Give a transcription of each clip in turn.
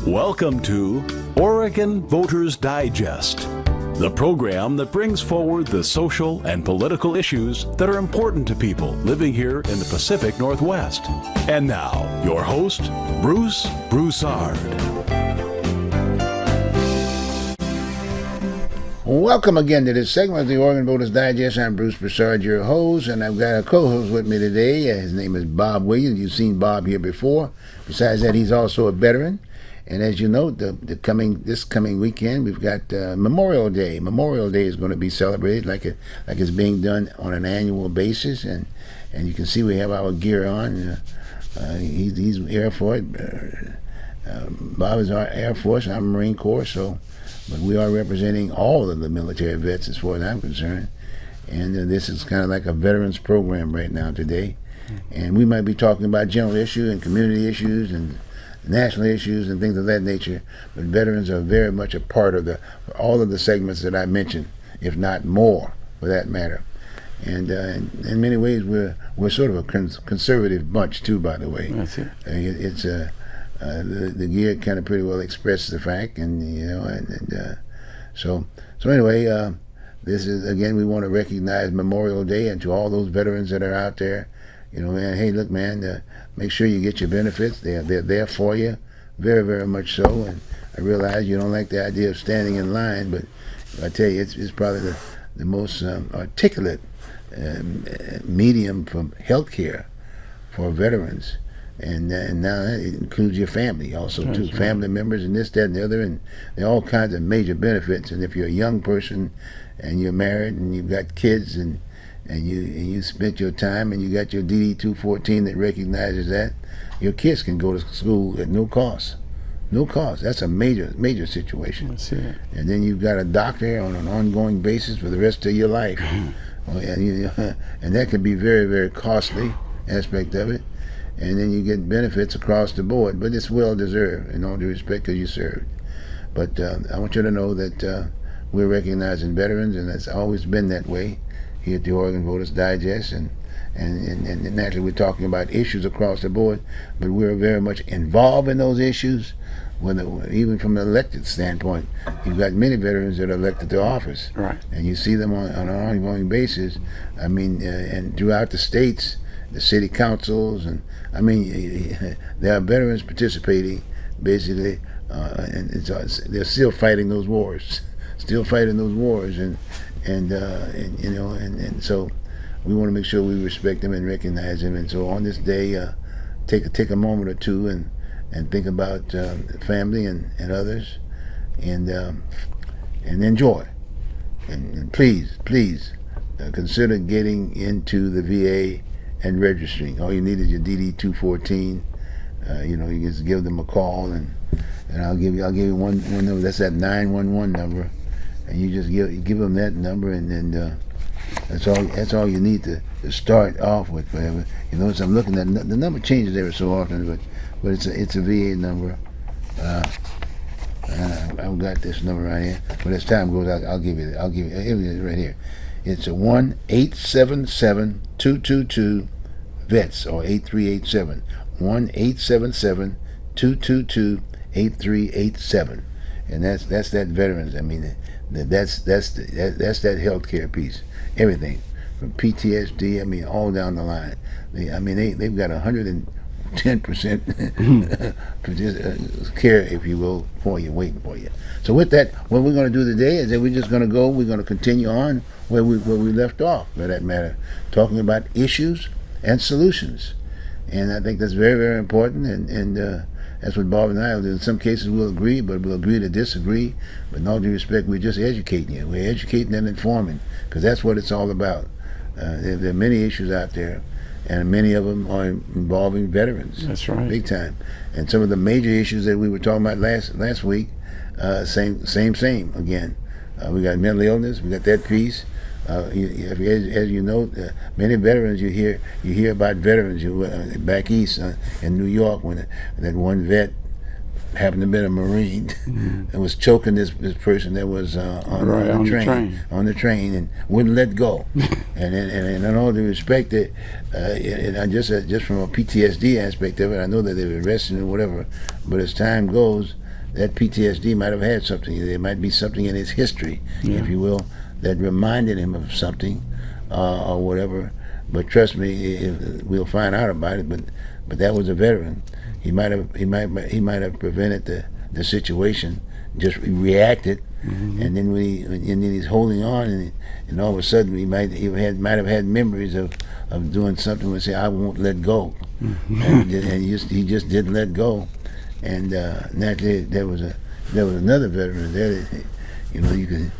Welcome to Oregon Voters Digest, the program that brings forward the social and political issues that are important to people living here in the Pacific Northwest. And now, your host, Bruce Broussard. Welcome again to this segment of the Oregon Voters Digest. I'm Bruce Broussard, your host, and I've got a co-host with me today. His name is Bob Williams. You've seen Bob here before. Besides that, he's also a veteran. And as you know, this coming weekend, we've got Memorial Day. Memorial Day is going to be celebrated like it's being done on an annual basis, and you can see we have our gear on. He's Air Force. Bob is our Air Force. I'm Marine Corps, but we are representing all of the military vets as far as I'm concerned. And this is kind of like a veterans program right now today. And we might be talking about general issues and community issues and national issues and things of that nature. But veterans are very much a part of all of the segments that I mentioned, if not more, for that matter. And in many ways, we're sort of a conservative bunch too. By the way, that's it. It's the gear kind of pretty well expresses the fact, so anyway, this is again, we want to recognize Memorial Day, and to all those veterans that are out there, man, hey, look, man, make sure you get your benefits. They're there for you, very, very much so. And I realize you don't like the idea of standing in line, but I tell you, it's probably the most articulate medium for health care for veterans. And now it includes your family also, too. Right. Family members and this, that, and the other, and there are all kinds of major benefits. And if you're a young person and you're married and you've got kids and you spent your time and you got your DD-214 that recognizes that, your kids can go to school at no cost. No cost. That's a major situation. That's it. And then you've got a doctor on an ongoing basis for the rest of your life. And that can be very, very costly aspect of it. And then you get benefits across the board, but it's well deserved in all due respect because you served. But I want you to know that we're recognizing veterans, and it's always been that way here at the Oregon Voters Digest. And naturally, we're talking about issues across the board, but we're very much involved in those issues. Even from an elected standpoint, you've got many veterans that are elected to office, right? And you see them on an ongoing basis. I mean, and throughout the states, the city councils, and I mean, there are veterans participating, basically, and they're still fighting those wars, and so we want to make sure we respect them and recognize them. And so on this day, take a moment or two and think about family and others, and enjoy, and please consider getting into the VA and registering. All you need is your DD-214. You just give them a call, and I'll give you one number. That's that 911 number, and you just give them that number, and then that's all you need to start off with. Whatever. So I'm looking at the number changes every so often, but it's a VA number. I've got this number right here. But as time goes, I'll give you it right here. It's a 1-877-222-VETS or 8387. 1-877-222-8387, and that's that veterans. I mean, that's that healthcare piece. Everything from PTSD. I mean, all down the line. They've got 110% care, if you will, for you, waiting for you. So with that, what we're going to do today is that we're going to continue on where we left off, for that matter, talking about issues and solutions. And I think that's very, very important, and that's what Bob and I will do. In some cases we'll agree, but we'll agree to disagree. But in all due respect, we're just educating you. We're educating and informing, because that's what it's all about. There are many issues out there, and many of them are involving veterans. That's right. Big time. And some of the major issues that we were talking about last week, same again. We got mental illness, we got that piece. As you know, many veterans, you hear about veterans back east in New York, when that one vet happened to be a Marine and was choking this person that was on the train and wouldn't let go. and in all due respect, just from a PTSD aspect of it, I know that they were arrested and whatever, but as time goes, that PTSD might have had something. There might be something in his history, if you will, that reminded him of something, or whatever. But trust me, we'll find out about it. But that was a veteran. He might have prevented the situation, just reacted, and then and then he's holding on, and all of a sudden he might have had memories of doing something and say, I won't let go, and he just didn't let go, and naturally there was another veteran there that, you could.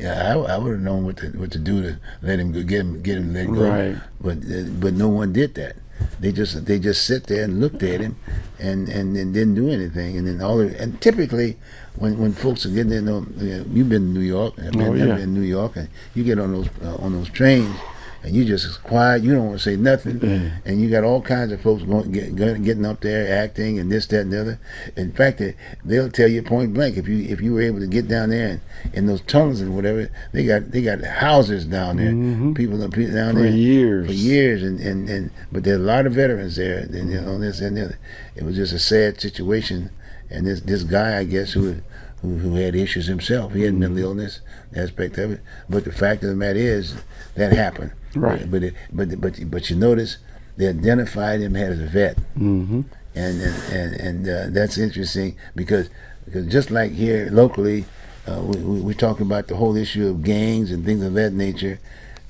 I would have known what to do to let him go, get him let go. Right. But no one did that. They just sit there and looked at him, and didn't do anything. And then and typically when folks are getting there, you've been to New York. I've been in New York, and you get on those trains, and you just quiet. You don't want to say nothing, and you got all kinds of folks getting up there, acting, and this, that, and the other. In fact, they'll tell you point blank, if you were able to get down there and in those tunnels and whatever, they got houses down there. People down there for years, and but there are a lot of veterans there, and on this and the other. It was just a sad situation, and this guy, I guess, who had issues himself. He had mental illness aspect of it, but the fact of the matter is that happened. Right. But you notice they identified him as a vet, and that's interesting because just like here locally, we talk about the whole issue of gangs and things of that nature.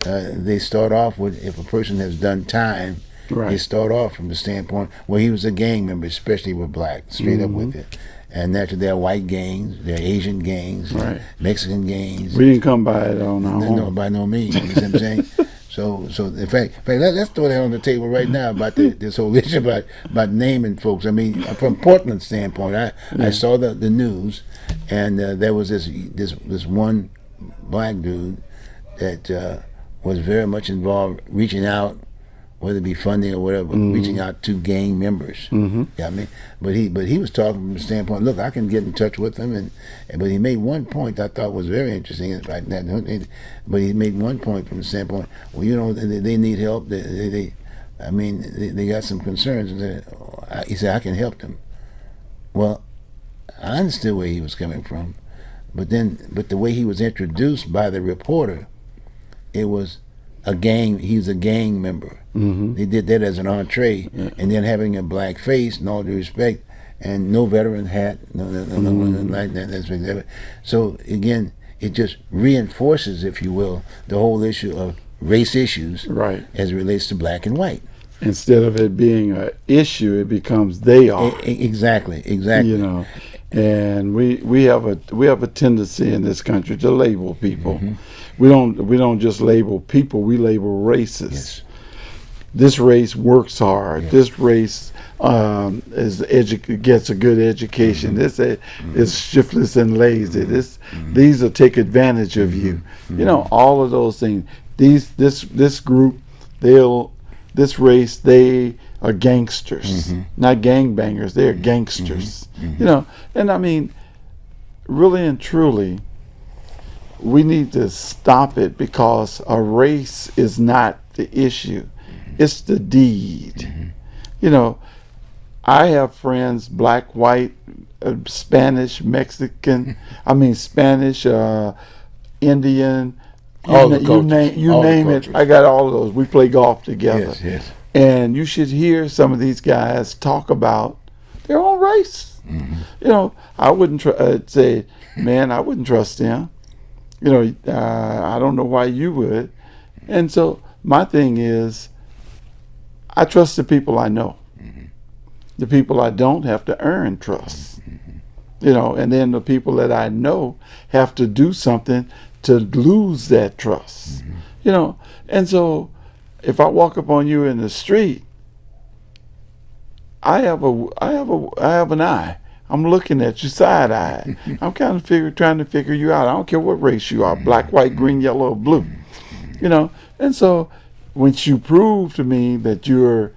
They start off with, if a person has done time, they start off from the standpoint, well, he was a gang member, especially with black, straight up with it. And naturally, there are white gangs, there are Asian gangs, Mexican gangs. We didn't come by it on our own. No, by no means. You know what I'm saying? So in fact, let's throw that on the table right now about this whole issue about naming folks. I mean, from Portland's standpoint, I saw the news, and there was this one black dude that was very much involved, reaching out, whether it be funding or whatever, reaching out to gang members. You know what I mean? But he was talking from the standpoint, look, I can get in touch with them, but he made one point I thought was very interesting. But he made one point from the standpoint, well, they need help. They got some concerns, and he said, I can help them. Well, I understood where he was coming from, but the way he was introduced by the reporter, it was a gang. He was a gang member. They did that as an entree, and then having a black face, and all due respect, and no veteran hat, nothing like that. So again, it just reinforces, if you will, the whole issue of race issues, as it relates to black and white. Instead of it being an issue, it becomes they are. Exactly. And we have a tendency in this country to label people. We don't just label people, we label races. Yes. This race works hard. This race gets a good education. This is shiftless and lazy. These will take advantage of you. All of those things. This group, this race, they are gangsters, not gangbangers. They're gangsters. And I mean, really and truly, we need to stop it, because a race is not the issue. It's the deed. I have friends, black, white, Spanish, Mexican, Spanish, Indian, you name it. I got all of those. We play golf together. Yes. And you should hear some of these guys talk about their own race. I wouldn't say, man, I wouldn't trust them. I don't know why you would. And so my thing is, I trust the people I know. The people I don't have to earn trust. And then the people that I know have to do something to lose that trust. And so if I walk up on you in the street, I have an eye. I'm looking at you side eye. I'm kind of trying to figure you out. I don't care what race you are, black, white, green, yellow, or blue. And so once you prove to me that you're,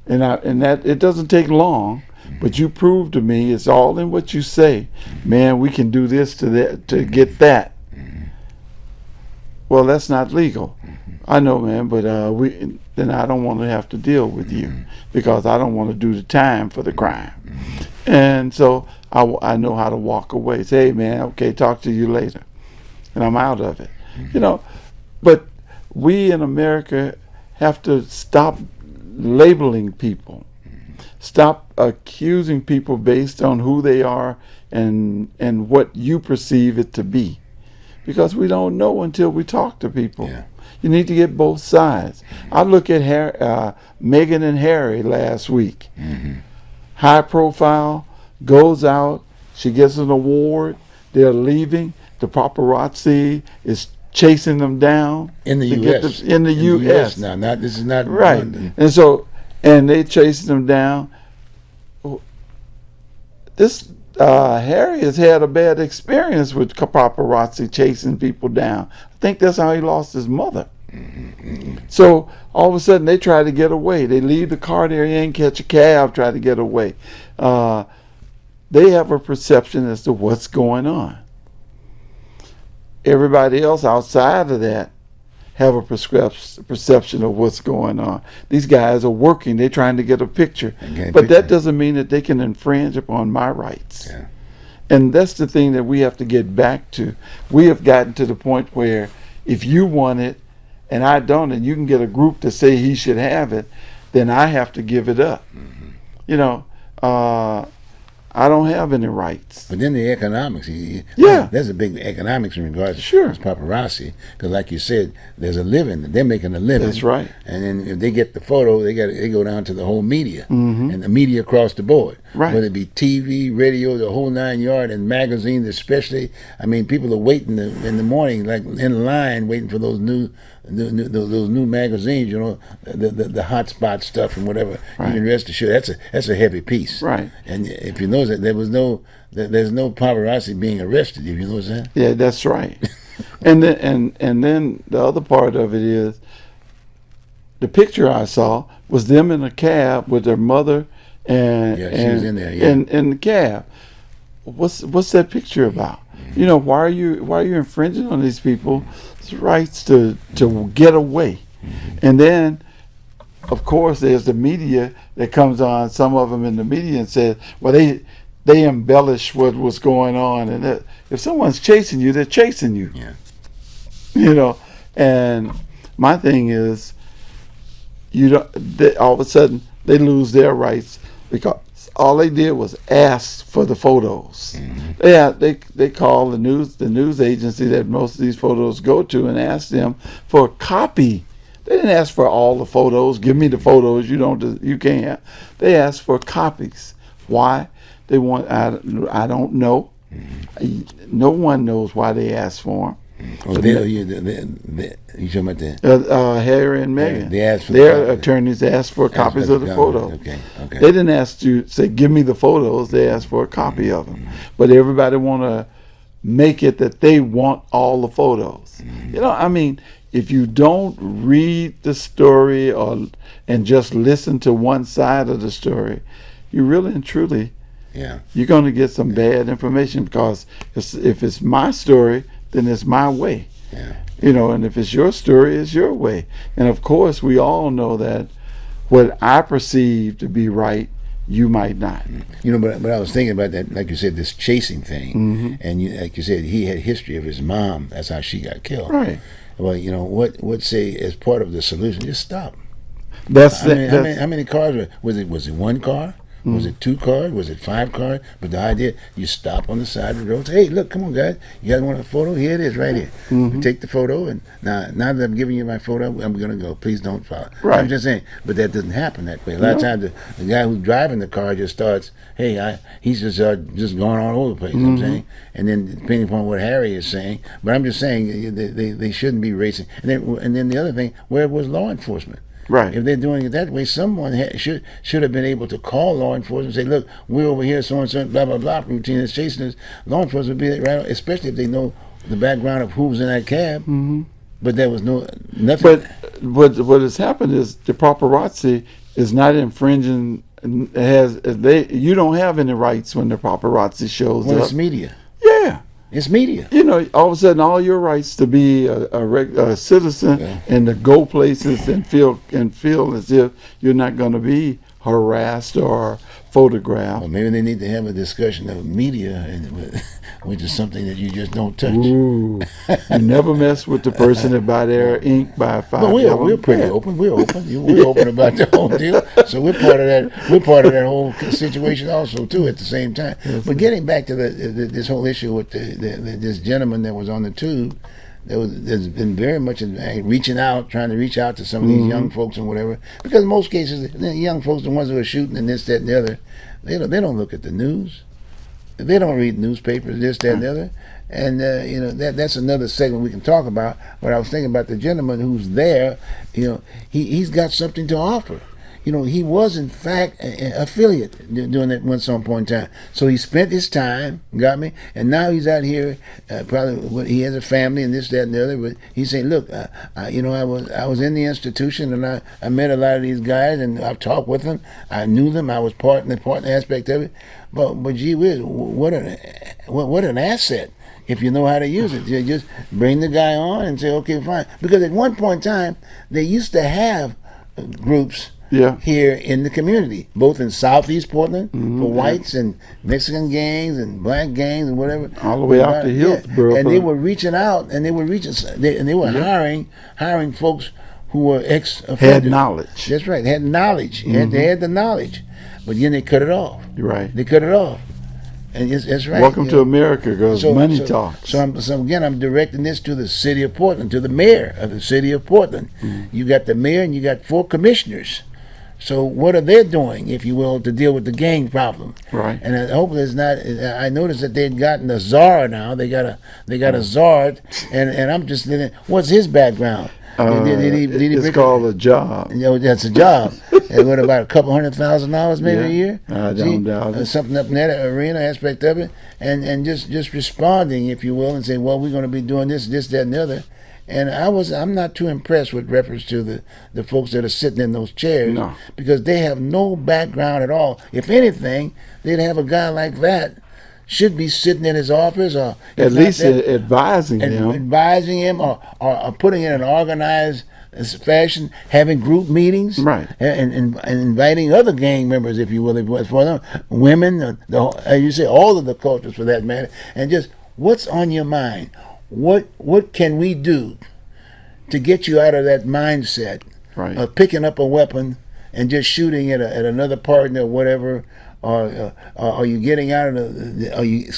and that it doesn't take long, but you prove to me it's all in what you say. Man, we can do this to get that. Well, that's not legal. I know, man, but then I don't want to have to deal with you, because I don't want to do the time for the crime. And so I know how to walk away. Say, hey man, okay, talk to you later, and I'm out of it. You know, but we in America have to stop labeling people, stop accusing people based on who they are and what you perceive it to be, because we don't know until we talk to people. Yeah. You need to get both sides. I look at Meghan and Harry last week. High profile, goes out, she gets an award, they're leaving, the paparazzi is chasing them down. In the to get U.S. in the U.S. now, this is not Right. London. And so, and they chasing them down. This Harry has had a bad experience with paparazzi chasing people down. I think that's how he lost his mother. So all of a sudden they try to get away. They leave the car there, he ain't catch a cab, try to get away. They have a perception as to what's going on. Everybody else outside of that have a perception of what's going on. These guys are working, they're trying to get a picture. But that doesn't mean that they can infringe upon my rights. Yeah. And that's the thing that we have to get back to. We have gotten to the point where if you want it and I don't, and you can get a group to say he should have it, then I have to give it up. You know, I don't have any rights. But then the economics, Yeah. there's a big economics in regards to Sure. this paparazzi, because like you said, there's a living. They're making a living. That's right. And then if they get the photo, they go down to the whole media and the media across the board, Right. whether it be TV, radio, the whole 9 yards, and magazines especially. I mean, people are waiting in the morning, like in line, waiting for those new magazines. You know, the hot spot stuff and whatever. Right. You can rest assured that's a heavy piece. Right. And if you notice that there's no paparazzi being arrested. If you notice that. Yeah, that's right. and then the other part of it is the picture I saw was them in a cab with their mother and Yeah, she was in there, yeah. in the cab. What's that picture about? You know, why are you infringing on these people's rights to get away? And then of course there's the media that comes on, some of them in the media, and says, well, they embellish what was going on, and that if someone's chasing you, they're chasing you. Yeah. You know, and my thing is, all of a sudden they lose their rights because all they did was ask for the photos. They call the news agency that most of these photos go to and ask them for a copy. They didn't ask for all the photos. Give me the photos. You can't. They asked for copies. Why? They want. I don't know. No one knows why they asked for them. Oh, you talking about that? Harry and Meghan. They asked for their attorneys asked for copies of the photos. Okay. They didn't ask you say, give me the photos. They asked for a copy of them. But everybody want to make it that they want all the photos. You know, I mean, if you don't read the story and just listen to one side of the story, you really and truly, you're going to get some bad information, because if it's my story, then it's my way. Yeah. You know, and if it's your story, it's your way. And of course, we all know that what I perceive to be right, you might not. You know, but I was thinking about that, like you said, this chasing thing, and like you said, he had a history of his mom. That's how she got killed. Right. Well, you know, what say as part of the solution? Just stop. That's how many cars was it? Was it one car? Was it 2 cars? Was it 5 cars? But the idea, you stop on the side of the road. Say, hey, look, come on, guys. You guys want a photo? Here it is, right here. We take the photo, and now that I'm giving you my photo, I'm going to go. Please don't follow. Right. I'm just saying, but that doesn't happen that way. A lot of times, the guy who's driving the car just starts, hey, he's just going all over the place. You know what I'm saying? And then depending upon what Harry is saying, but I'm just saying they shouldn't be racing. And then the other thing, where was law enforcement? Right. If they're doing it that way, someone should have been able to call law enforcement and say, look, we're over here, so and so, blah, blah, blah, routine is chasing us. Law enforcement would be there, right, especially if they know the background of who was in that cab. But there was nothing. But what has happened is the paparazzi is not infringing. You don't have any rights when the paparazzi shows up. It's media. Yeah. It's media. You know, all of a sudden, all your rights to be a citizen and to go places and feel as if you're not going to be harassed or photograph. Well, maybe they need to have a discussion of media, and which is something that you just don't touch. Ooh, you never mess with the person that buy their ink by a But we're pretty open. We're open. We're open about the whole deal. So we're part of that. We're part of that whole situation also too. At the same time. Yes, but getting back to this whole issue with this gentleman that was on the tube. There's been very much reaching out, trying to reach out to some of these young folks and whatever. Because in most cases, the young folks, the ones who are shooting and this, that, and the other, they don't look at the news. They don't read newspapers, this, that, and the other. And that's another segment we can talk about. But I was thinking about the gentleman who's there. He's got something to offer. He was in fact an affiliate during that one some point in time. So he spent his time, got me, and now he's out here. Probably he has a family and this, that, and the other. But he's saying, look, I was in the institution and I met a lot of these guys and I've talked with them. I knew them. I was part in the aspect of it. But gee whiz, what an asset. If you know how to use it, you just bring the guy on and say, okay, fine. Because at one point in time, they used to have groups here in the community, both in Southeast Portland for whites and Mexican gangs and black gangs and whatever. All the way out to Hillsborough. And they were reaching out and they were hiring folks who were ex-offenders. Had knowledge. That's right. Had knowledge. They had the knowledge. But then they cut it off. You're right. They cut it off. And that's right. Welcome to America, because money talks. So again, I'm directing this to the city of Portland, to the mayor of the city of Portland. You got the mayor and you got 4 commissioners. So what are they doing, if you will, to deal with the gang problem? Right. And I hope it's not. I noticed that they'd gotten a czar now. They got a czar, and I'm just thinking, what's his background? It's called a job. That's a job. And what about a couple $100,000 maybe a year? I don't doubt it. Something up in that arena aspect of it, and just responding, if you will, and saying, well, we're going to be doing this, that, and the other. And I'm not too impressed with reference to the folks that are sitting in those chairs, because they have no background at all. If anything, they'd have a guy like that should be sitting in his office, or at least advising him, or putting in an organized fashion, having group meetings, right, and inviting other gang members, if you will, for them, women, as you say, all of the cultures for that matter, and just what's on your mind. What can we do to get you out of that mindset of picking up a weapon and just shooting at another partner or whatever? Or are you getting out of are you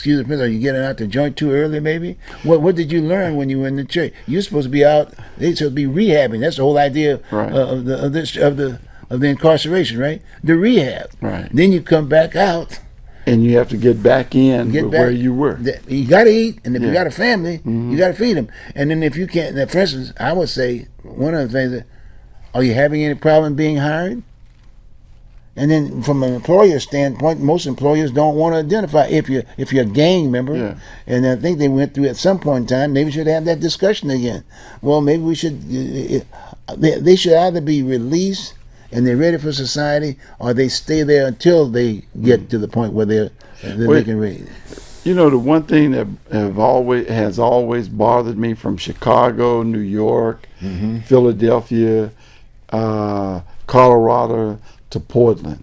getting out the joint too early? Maybe. What did you learn when you were in the church? You're supposed to be out. They're supposed to be rehabbing. That's the whole idea of the incarceration, right? The rehab. Right. Then you come back out. And you have to get back in where you were. You got to eat, and if you got a family, you got to feed them. And then if you can't, for instance, I would say one of the things that, are you having any problem being hired? And then from an employer standpoint, most employers don't want to identify if you're a gang member. Yeah. And I think they went through at some point in time, maybe we should have that discussion again. Well, maybe we should. They should either be released and they're ready for society, or they stay there until they get to the point where they can read. The one thing that has always bothered me from Chicago, New York, Philadelphia, Colorado to Portland,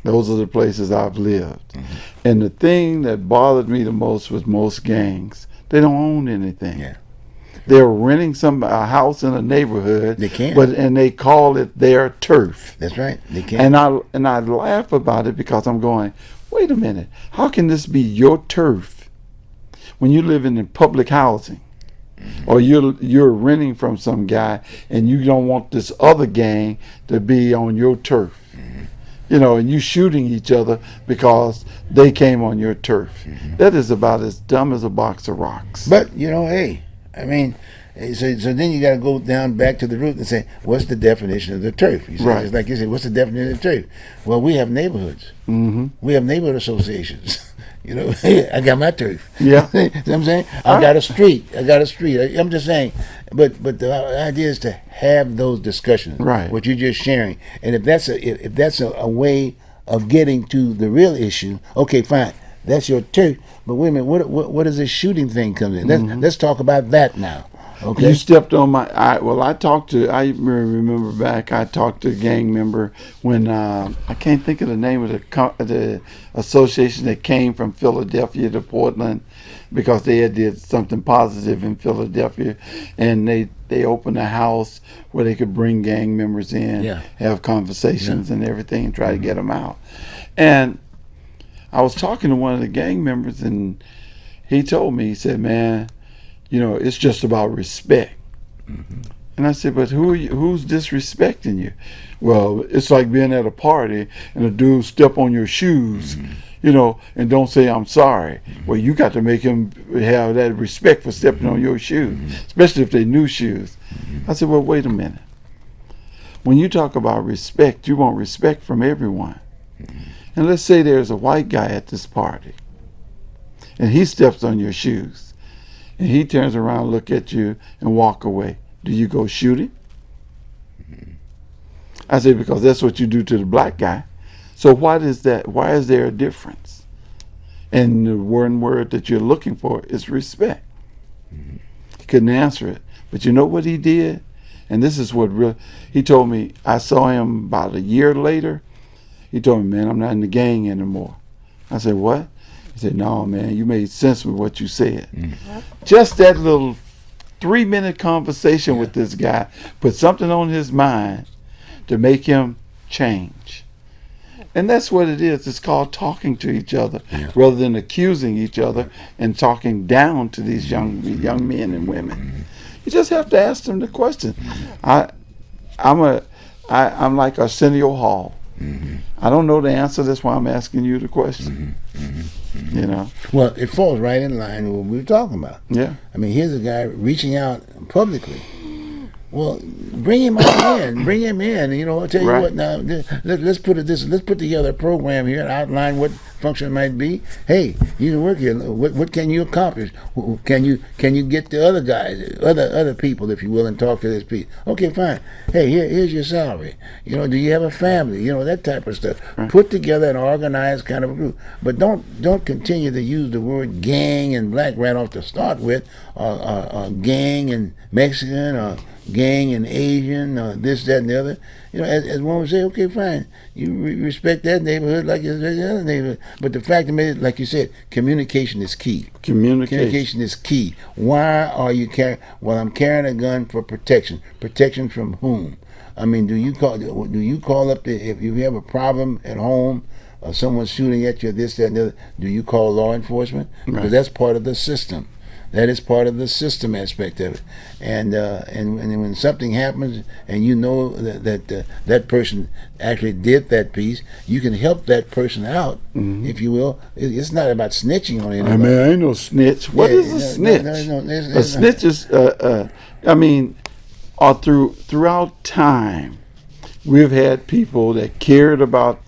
those are the places I've lived. And the thing that bothered me the most was most gangs, they don't own anything. Yeah. They're renting a house in a neighborhood. They can, and they call it their turf. That's right. They can. And I laugh about it, because I'm going, wait a minute, how can this be your turf when you live in public housing, or you're renting from some guy and you don't want this other gang to be on your turf? And you shooting each other because they came on your turf. That is about as dumb as a box of rocks. But hey. I mean, so then you got to go down back to the root and say, what's the definition of the turf? You say, right. It's like you said, what's the definition of the turf? Well, we have neighborhoods. We have neighborhood associations. I got my turf. Yeah. You know what I'm saying? I got a street. I'm just saying, but the idea is to have those discussions. Right. What you're just sharing, and if that's a way of getting to the real issue, okay, fine. That's your turf. But wait a minute, what is this shooting thing comes in? Let's talk about that now. Okay. You stepped on my. I talked to. I remember back. I talked to a gang member when I can't think of the name of the association that came from Philadelphia to Portland because they had did something positive in Philadelphia, and they opened a house where they could bring gang members in, have conversations and everything, and try to get them out. And I was talking to one of the gang members, and he told me, he said, "Man, it's just about respect." And I said, "But who's disrespecting you?" "Well, it's like being at a party and a dude step on your shoes, and don't say I'm sorry." Well, you got to make him have that respect for stepping on your shoes, especially if they're new shoes. I said, "Well, wait a minute. When you talk about respect, you want respect from everyone. And let's say there's a white guy at this party, and he steps on your shoes, and he turns around, look at you, and walk away. Do you go shoot him?" I said, "Because that's what you do to the black guy. So why is that? Why is there a difference?" And the one word that you're looking for is respect. He couldn't answer it. But you know what he did? And this is what really, he told me, I saw him about a year later. He told me, "Man, I'm not in the gang anymore." I said, "What?" He said, "No, man, you made sense with what you said." Just that little 3-minute conversation with this guy put something on his mind to make him change. And that's what it is. It's called talking to each other rather than accusing each other and talking down to these young men and women. You just have to ask them the question. I'm like Arsenio Hall. I don't know the answer. That's why I'm asking you the question. Well, it falls right in line with what we were talking about. Yeah. I mean, here's a guy reaching out publicly. Well, bring him on in. Bring him in. I'll tell you what. Now, let's put together a program here and outline what function it might be. Hey, you can work here. What can you accomplish? Can you get the other guys, other people, if you will, and talk to this people? Okay, fine. Hey, here's your salary. Do you have a family? That type of stuff. Put together an organized kind of a group. But don't continue to use the word gang and black right off to start with, or gang and Mexican, or gang and Asian, this, that, and the other. As one would say, okay, fine. You respect that neighborhood like you respect the other neighborhood. But the fact of it is, like you said, communication is key. Communication is key. Why are you carrying? Well, I'm carrying a gun for protection. Protection from whom? I mean, do you call up if you have a problem at home, or someone's shooting at you, this, that, and the other? Do you call law enforcement? Because that's part of the system. That is part of the system aspect of it, and when something happens and that person actually did that piece, you can help that person out, if you will. It's not about snitching on anybody. I mean, I ain't no snitch. What is a snitch? A snitch is, throughout time, we've had people that cared about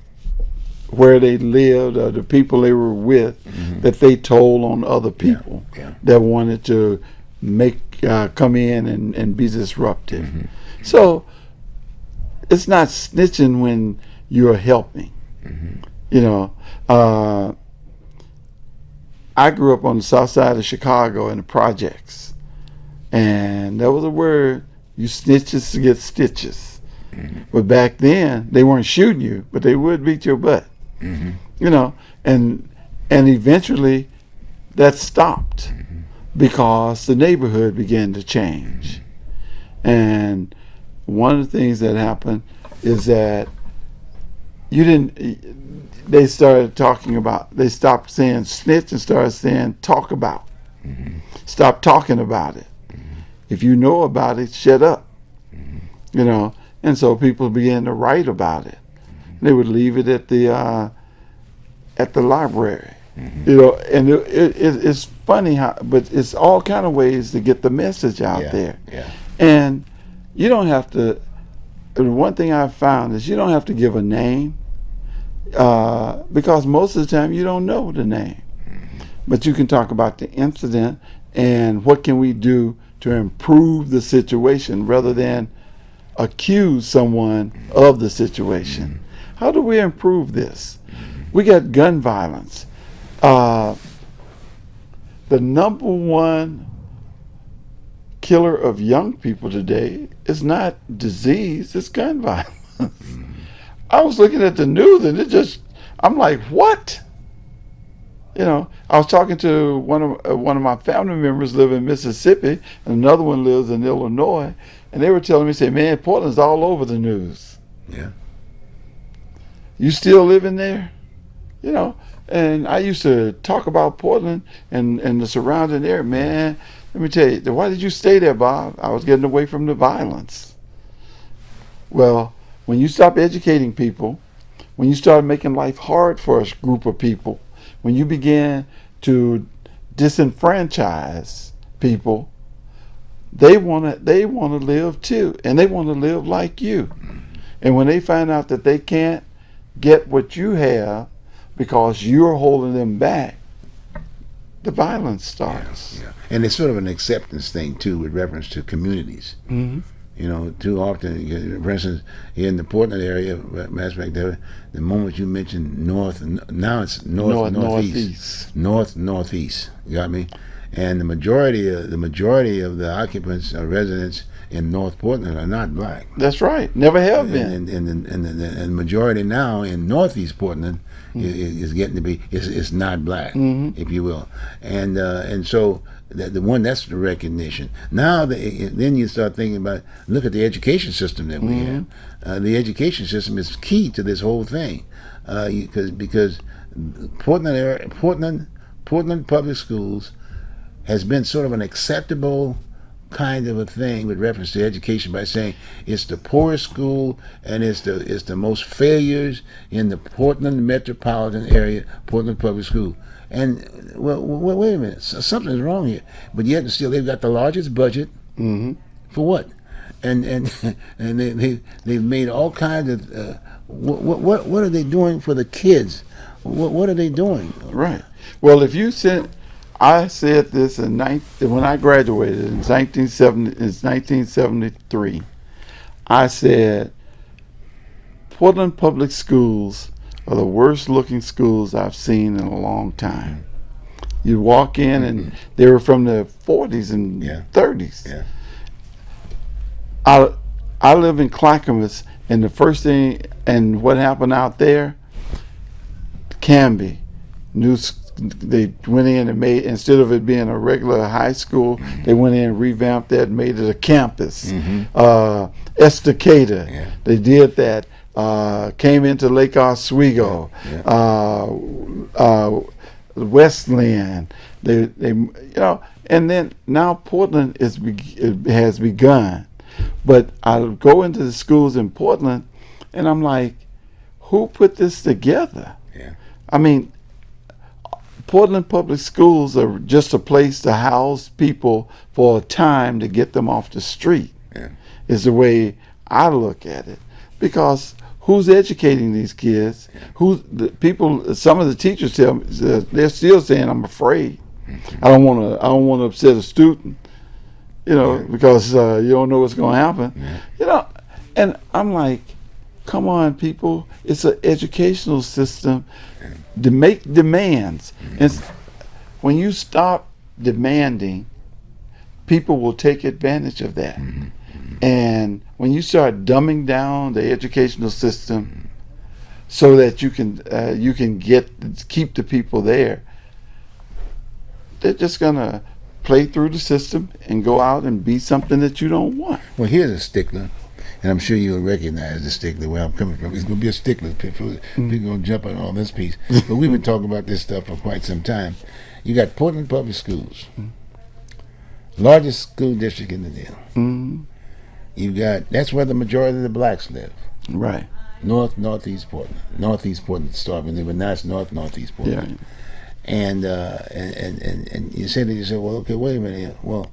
where they lived or the people they were with, that they told on other people that wanted to come in and be disruptive. So it's not snitching when you're helping. I grew up on the south side of Chicago in the projects, and there was a word, you snitches get stitches. But back then they weren't shooting you, but they would beat your butt. And eventually that stopped because the neighborhood began to change. And one of the things that happened is that they stopped saying snitch and started saying talk about. Stop talking about it. If you know about it, shut up. And so people began to write about it. They would leave it at the library, and it's funny but it's all kind of ways to get the message out there. And you don't have to. The one thing I've found is you don't have to give a name, because most of the time you don't know the name, but you can talk about the incident and what can we do to improve the situation rather than accuse someone of the situation. How do we improve this? We got gun violence. The number one killer of young people today is not disease, it's gun violence. I was looking at the news and I'm like, what? You know, I was talking to one of my family members live in Mississippi, and another one lives in Illinois, and they were telling me, say, man, Portland's all over the news. Yeah. You still living there? You know, and I used to talk about Portland and the surrounding area. Man, let me tell you, why did you stay there, Bob? I was getting away from the violence. Well, when you stop educating people, when you start making life hard for a group of people, when you begin to disenfranchise people, they wanna live too, and they want to live like you. And when they find out that they can't get what you have because you're holding them back, the violence starts. Yeah. And it's sort of an acceptance thing too, with reference to communities. Mm-hmm. You know, too often, for instance, in the Portland area, aspect of it, the moment you mention north, now it's northeast, northeast. You got me? And the majority of the occupants or residents in North Portland are not black. That's right. Never have been. And the majority now in Northeast Portland is getting to be is not black, if you will. And so the one, that's the recognition. Now then you start thinking about, look at the education system that we have. The education system is key to this whole thing, because Portland public schools has been sort of an acceptable kind of a thing with reference to education, by saying it's the poorest school and it's the most failures in the Portland metropolitan area, Portland public school. And well, wait a minute, something's wrong here. But yet and still, they've got the largest budget. For what? And they've made all kinds of what are they doing for the kids? What are they doing? Right. Well, if you sent, I said this when I graduated in 1973. I said, Portland public schools are the worst looking schools I've seen in a long time. You walk in and they were from the 40s and 30s. Yeah. I live in Clackamas, and the first thing, and what happened out there, Canby, they went in and made, instead of it being a regular high school, they went in and revamped that and made it a campus. Estacada, they did that. Came into Lake Oswego, Westland. They and then now Portland has begun. But I go into the schools in Portland, and I'm like, who put this together? I mean, Portland public schools are just a place to house people for a time to get them off the street. Is the way I look at it. Because who's educating these kids? Some of the teachers tell me, they're still saying, I'm afraid. I don't want to upset a student, because you don't know what's going to happen. And I'm like, come on, people, it's an educational system to make demands. And when you stop demanding, people will take advantage of that. And when you start dumbing down the educational system so that you can keep the people there, they're just gonna play through the system and go out and be something that you don't want. Well, here's a stickler, and I'm sure you'll recognize the stickler where I'm coming from. It's going to be a stickler. People going to jump on all this piece. But we've been talking about this stuff for quite some time. You got Portland Public Schools, largest school district in the deal. You've got, that's where the majority of the blacks live. Right. Northeast Portland. Northeast Portland started, but now it's Northeast Portland. Yeah. And you say to yourself, well, okay, wait a minute. Well,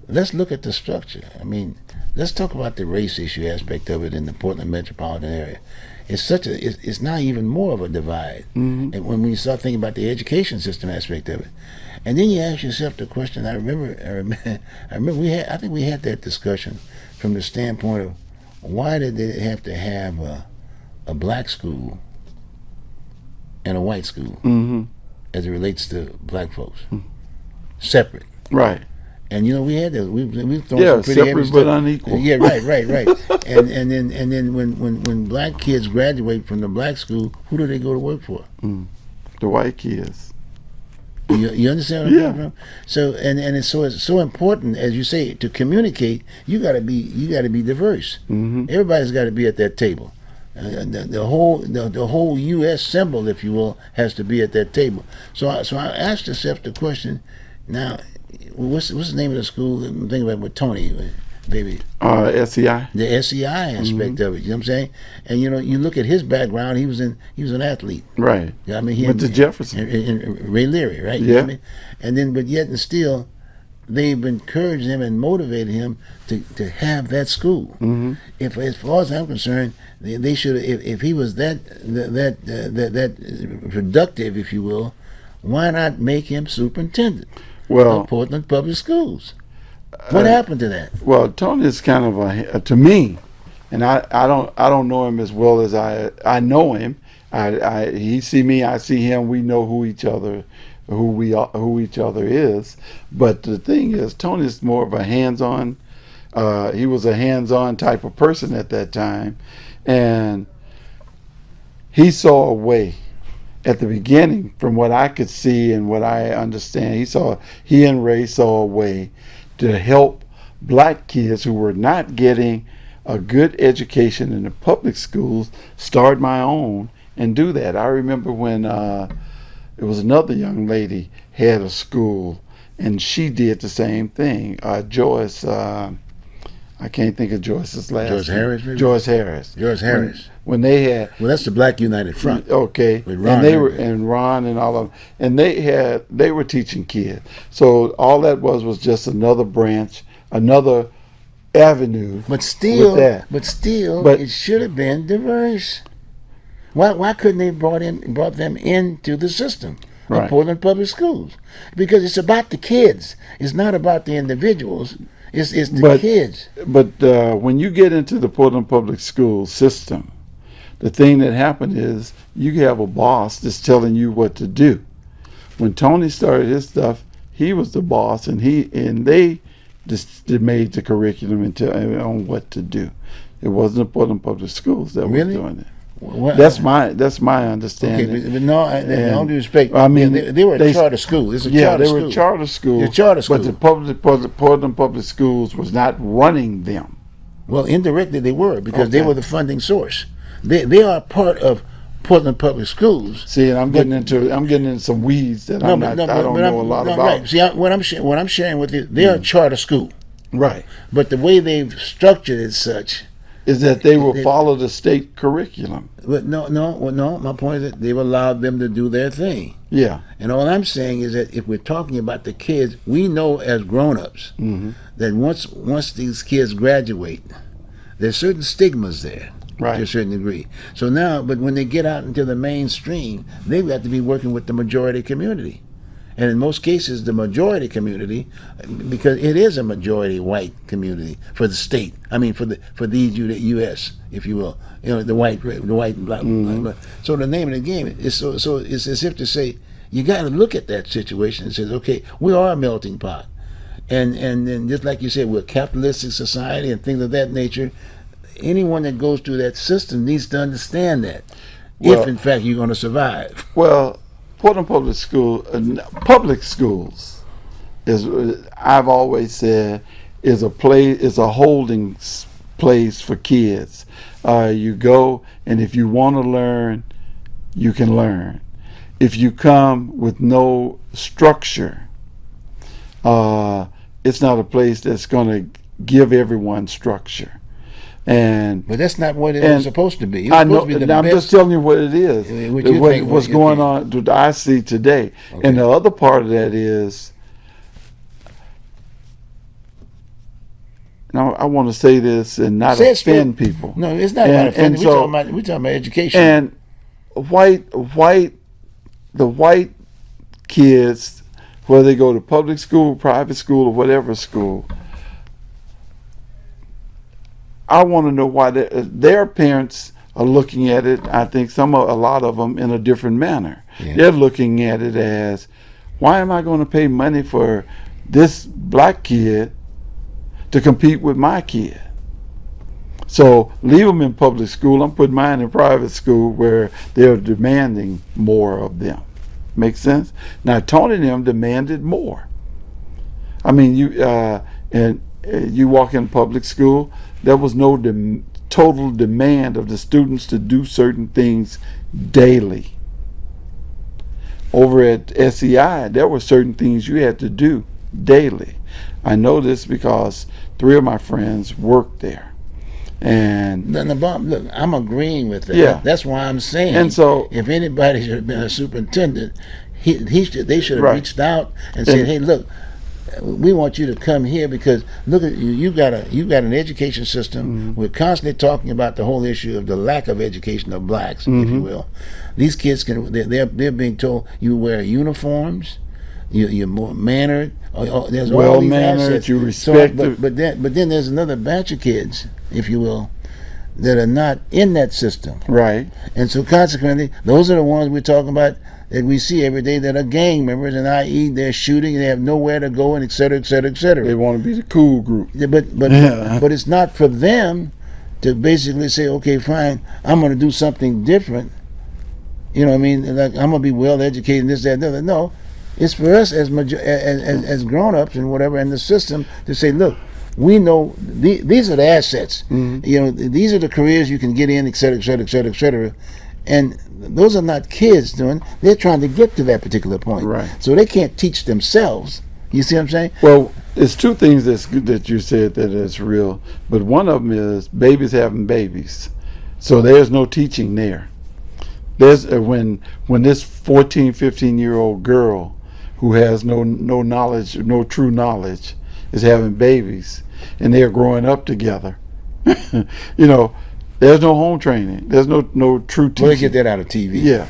let's look at the structure. I mean, let's talk about the race issue aspect of it in the Portland metropolitan area. It's not even more of a divide. And when you start thinking about the education system aspect of it, and then you ask yourself the question. I remember I think we had that discussion from the standpoint of, why did they have to have a black school and a white school as it relates to black folks, separate? Right. And we had those. We thrown Yeah, some pretty heavy separate but stuff. unequal. Yeah, right. and then when black kids graduate from the black school, who do they go to work for? The white kids. You understand what I'm coming from? So it's so important, as you say, to communicate. You got to be diverse. Everybody's got to be at that table. The whole U.S. symbol, if you will, has to be at that table. So I asked myself the question. Now, what's the name of the school? I'm thinking about with Tony, baby. SEI. The SEI aspect of it. You know what I'm saying? And you look at his background. He was an athlete. Right. You know what I mean, he went to Jefferson. and Ray Leary, right? Yeah. You know what I mean? And then, but yet and still, they've encouraged him and motivated him to have that school. If, as far as I'm concerned, they should. If he was that productive, if you will, why not make him superintendent of Portland Public Schools? What happened to that? Well, Tony is kind of to me, and I don't know him as well as I know him. He see me, I see him. We know who each other is. But the thing is, Tony is more of a hands-on. He was a hands-on type of person at that time, and he saw a way. At the beginning, from what I could see and what I understand, he and Ray saw a way to help black kids who were not getting a good education in the public schools start my own and do that. I remember when it was another young lady had a school and she did the same thing. Joyce, I can't think of Joyce's last Joyce name. Harris, maybe? Joyce Harris. Joyce Harris. When they had, Well, that's the Black United Front. okay, With Ron and they were and- and Ron and all of them, and they were teaching kids. So all that was just another branch, another avenue. But still, with that. But- it should have been diverse. Why couldn't they brought them into the system of Right. Portland Public Schools? Because it's about the kids. It's not about the individuals. It's the kids. But when you get into the Portland Public School system, the thing that happened is you have a boss that's telling you what to do. When Tony started his stuff, he was the boss, and they just made the curriculum on what to do. It wasn't the Portland Public Schools that Really? was doing it. What- That's my understanding. Okay, but no, in all due respect, I mean, they were a charter school. It's a charter they school. were charter schools. They're charter But the schools. Portland Public Schools was not running them. Well, indirectly they were, because they Okay. were the funding source. They are part of Portland Public Schools. See, and I'm getting into some weeds that I don't know a lot about. Right. See, what I'm sharing with you, they are a charter school, Right. but the way they've structured it such. Is that they will follow the state curriculum. But no. My point is that they've allowed them to do their thing. Yeah. And all I'm saying is that if we're talking about the kids, we know as grown-ups that once these kids graduate, there's certain stigmas there. Right. To a certain degree. So now, but when they get out into the mainstream, they've got to be working with the majority community. And in most cases, the majority community, because it is a majority white community for the state. I mean, for the U.S., if you will, the white and black. So the name of the game is so it's as if to say you got to look at that situation and say, okay, we are a melting pot, and just like you said, we're a capitalistic society and things of that nature. Anyone that goes through that system needs to understand that, if in fact you're going to survive. Well, Portland public schools is, I've always said, is a holding place for kids. You go, and if you want to learn, you can learn. If you come with no structure, it's not a place that's going to give everyone structure. But that's not what it was supposed to be. It was I know. supposed to be the I'm best. just telling you what it is. What's going on? What I see today, Okay. and the other part of that is. Now I want to say this and not offend people. No, it's not about offending. We're talking about education. And the white kids, whether they go to public school, private school, or whatever school, I want to know why their parents are looking at it. I think a lot of them in a different manner. Yeah. They're looking at it as, why am I going to pay money for this black kid to compete with my kid. So leave them in public school. I'm putting mine in private school where they're demanding more of them. Make sense? Now Tony and them demanded more. I mean, you walk in public school, there was no total demand of the students to do certain things daily. Over at SEI, there were certain things you had to do daily. I know this because 3 of my friends worked there. And Bob, look, I'm agreeing with that. Yeah. That's why I'm saying. And so, if anybody should have been a superintendent, they should have Right. reached out and said, "Hey, look, we want you to come here because look at you. You got an education system. We're constantly talking about the whole issue of the lack of education of blacks, if you will. These kids they're being told you wear uniforms, you're more mannered. There's all these well-mannered, assets. you respect but then there's another batch of kids, if you will, that are not in that system. right. And so consequently, those are the ones we're talking about that we see every day that are gang members, and i.e. they're shooting, they have nowhere to go, and et cetera, et cetera, et cetera. They want to be the cool group. Yeah, but it's not for them to basically say, okay, fine, I'm going to do something different. You know what I mean? Like, I'm going to be well educated, this, that, and the other. No, it's for us as grown-ups and whatever in the system to say, look, we know these are the assets. You know, these are the careers you can get in, et cetera, et cetera, et cetera, et cetera. And those are not kids doing. They're trying to get to that particular point. Right. So they can't teach themselves. You see what I'm saying? Well, it's 2 things that you said that is real, but one of them is babies having babies. So there's no teaching there. There's when this 14, 15-year-old girl who has no knowledge, no true knowledge, is having babies, and they're growing up together. You know, there's no home training. There's no true teaching. Well, they get that out of TV. Yeah.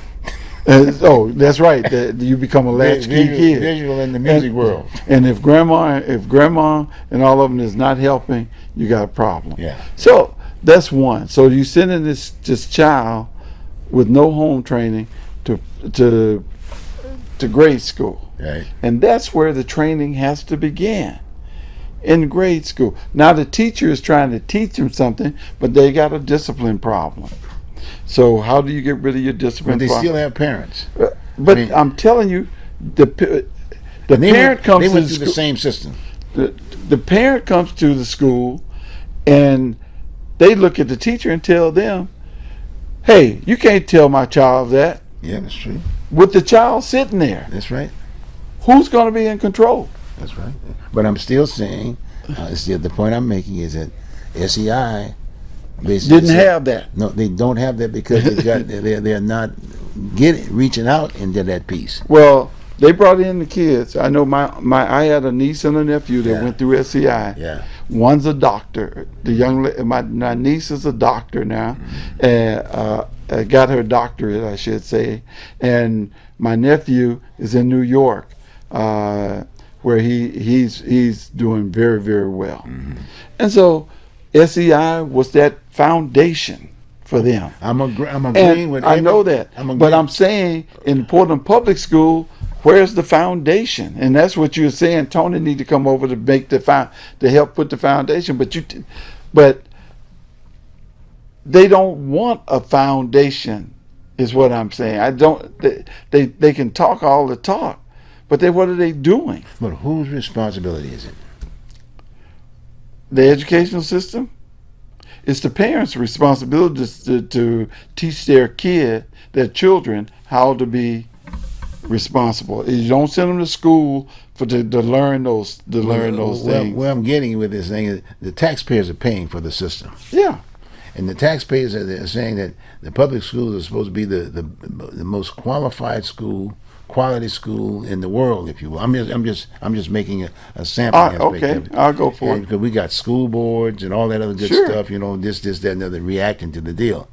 Oh, that's right. That you become a latchkey kid. Visual in the music world. And if grandma and all of them is not helping, you got a problem. Yeah. So that's one. So you sending this child with no home training to grade school. Right. And that's where the training has to begin, in grade school. Now the teacher is trying to teach them something, but they got a discipline problem. So how do you get rid of your discipline But they problem? still have parents. But I mean, I'm telling you, the parent comes they to went the through the school. same system. The parent comes to the school, and they look at the teacher and tell them, "Hey, you can't tell my child that." Yeah, that's true. With the child sitting there, That's right. who's going to be in control? That's right. But I'm still saying, the point I'm making is that SEI basically Didn't have that. No, they don't have that because they're not reaching out into that piece. Well, they brought in the kids. I know I had a niece and a nephew that went through SEI. Yeah. One's a doctor. My niece is a doctor now, and got her doctorate, I should say. And my nephew is in New York, where he's doing very, very well. And so SEI was that foundation for them. I'm agreeing And with. I know that, but I'm saying in Portland Public School, where's the foundation? And that's what you're saying. Tony need to come over to make to help put the foundation. But they don't want a foundation, is what I'm saying. I don't. They can talk all the talk, but what are they doing? But whose responsibility is it? The educational system. It's the parents' responsibility to teach their children, how to be responsible. You don't send them to school to learn those things. Where I'm getting with this thing is the taxpayers are paying for the system. Yeah. And the taxpayers are saying that the public schools are supposed to be the most qualified school, quality school in the world, if you will. I'm just making a sample aspect okay, of it. I'll go for it. Because we got school boards and all that other good Sure. stuff, this, that, and the other, reacting to the deal.